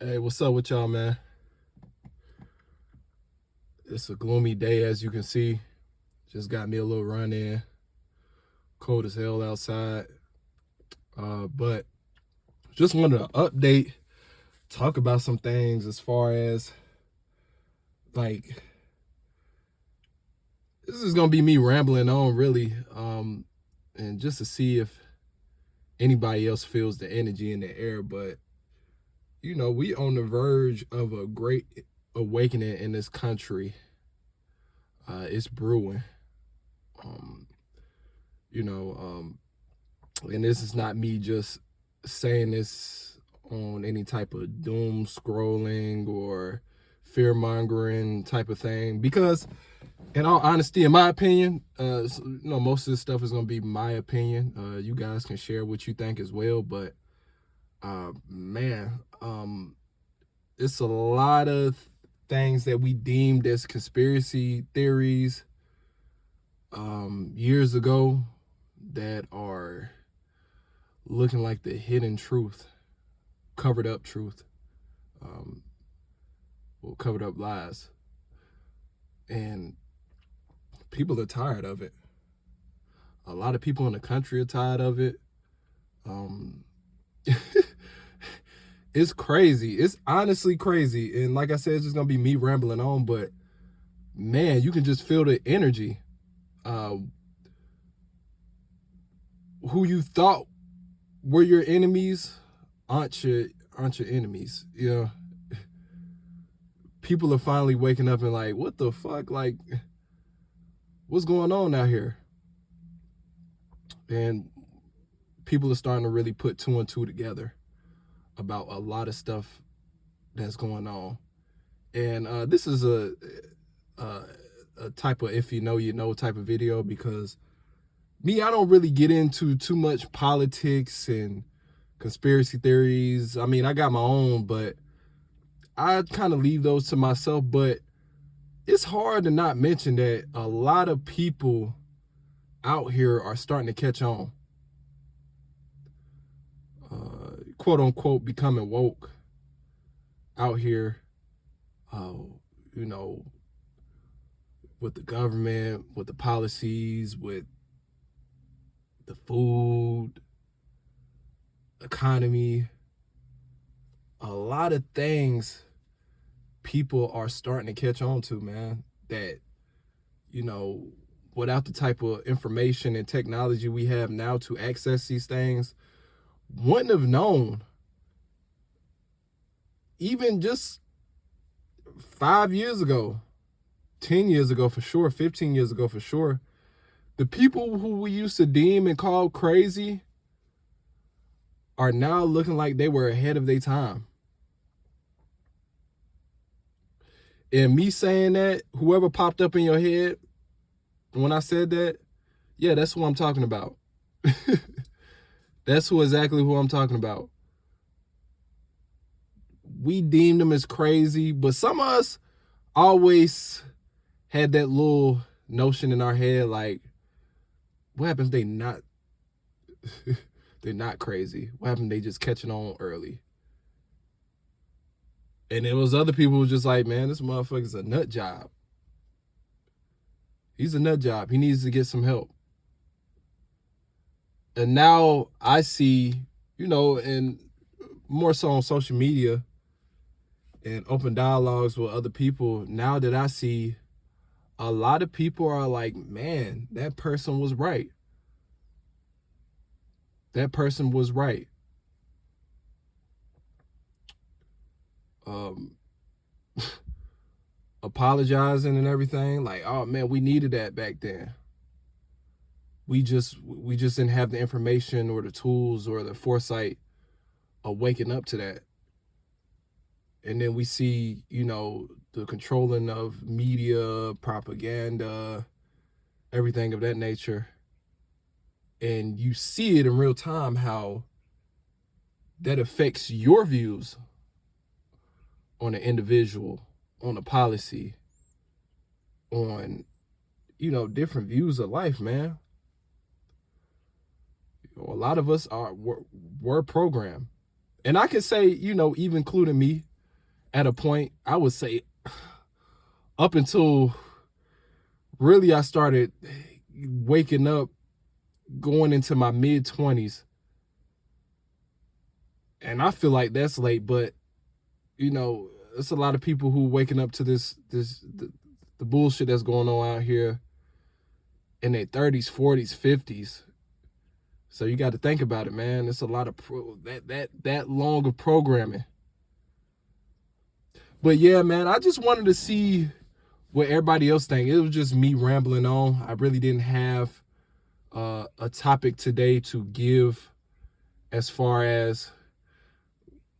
Hey, what's up with y'all, man? It's a gloomy day, as you can see. Just got me a little run in. Cold as hell outside. But just wanted to update, talk about some things as far as like this is gonna be me rambling on really. And just to see if anybody else feels the energy in the air. But we on the verge of a great awakening in this country. It's brewing. Um, you know, um, and this is not me just saying this on any type of doom scrolling or fear mongering type of thing, because in all honesty, in my opinion, most of this stuff is going to be my opinion. You guys can share what you think as well, but man, it's a lot of things that we deemed as conspiracy theories years ago that are looking like the hidden truth, covered up truth, um, or covered up lies. And people are tired of it. A lot of people in the country are tired of it. It's crazy. It's honestly crazy. And like I said, it's just going to be me rambling on, but man, you can just feel the energy. Who you thought were your enemies aren't your enemies. People are finally waking up and like, what the fuck? Like, what's going on out here? And people are starting to really put two and two together about a lot of stuff that's going on. And this is a type of if you know, you know type of video, because me, I don't really get into too much politics and conspiracy theories. I mean, I got my own, but I kind of leave those to myself. But it's hard to not mention that a lot of people out here are starting to catch on. Quote unquote, becoming woke out here, with the government, with the policies, with the food, economy, a lot of things people are starting to catch on to, man, that, without the type of information and technology we have now to access these things, wouldn't have known even just 5 years ago, 10 years ago for sure, 15 years ago for sure. The people who we used to deem and call crazy are now looking like they were ahead of their time. And me saying that, whoever popped up in your head when I said that, yeah, that's who I'm talking about. That's exactly who I'm talking about. We deemed them as crazy, but some of us always had that little notion in our head, like, what happens if they're not crazy? What happens if they just catching on early? And there was other people who were just like, man, this motherfucker's a nut job. He's a nut job. He needs to get some help. And now I see, and more so on social media and open dialogues with other people, now that I see a lot of people are like, man, that person was right. That person was right. Apologizing and everything, like, oh man, we needed that back then. We just didn't have the information or the tools or the foresight of waking up to that. And then we see, the controlling of media, propaganda, everything of that nature. And you see it in real time how that affects your views on an individual, on a policy, on, different views of life, man. A lot of us were programmed. And I can say, even including me, at a point, I would say up until really I started waking up going into my mid-20s. And I feel like that's late, but you know, it's a lot of people who waking up to the bullshit that's going on out here in their 30s, 40s, 50s. So you got to think about it, man. It's a lot of that long of programming. But yeah, man, I just wanted to see what everybody else think. It was just me rambling on. I really didn't have a topic today to give as far as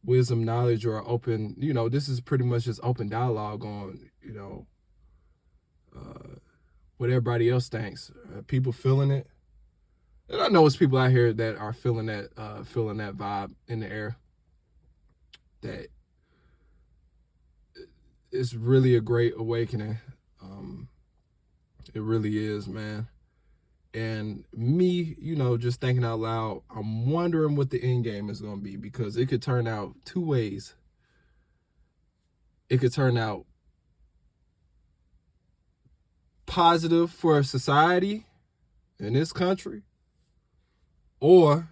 wisdom, knowledge, or open. You know, this is pretty much just open dialogue on, you know, what everybody else thinks. People feeling it. And I know it's people out here that are feeling that vibe in the air. That it's really a great awakening. It really is, man. And me, you know, just thinking out loud, I'm wondering what the end game is going to be, because it could turn out two ways. It could turn out positive for society in this country, or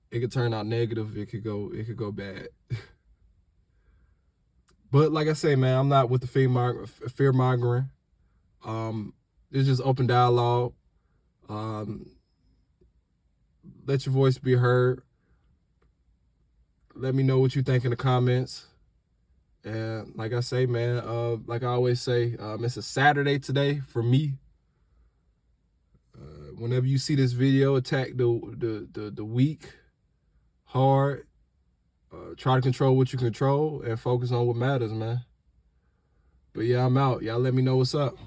it could turn out negative. It could go bad. But like I say, man, I'm not with the fear mongering. It's just open dialogue. Let your voice be heard. Let me know what you think in the comments. And like I say, man, like I always say, it's a Saturday today for me. Whenever you see this video, attack the weak hard. Try to control what you control and focus on what matters, man. But yeah, I'm out. Y'all let me know what's up.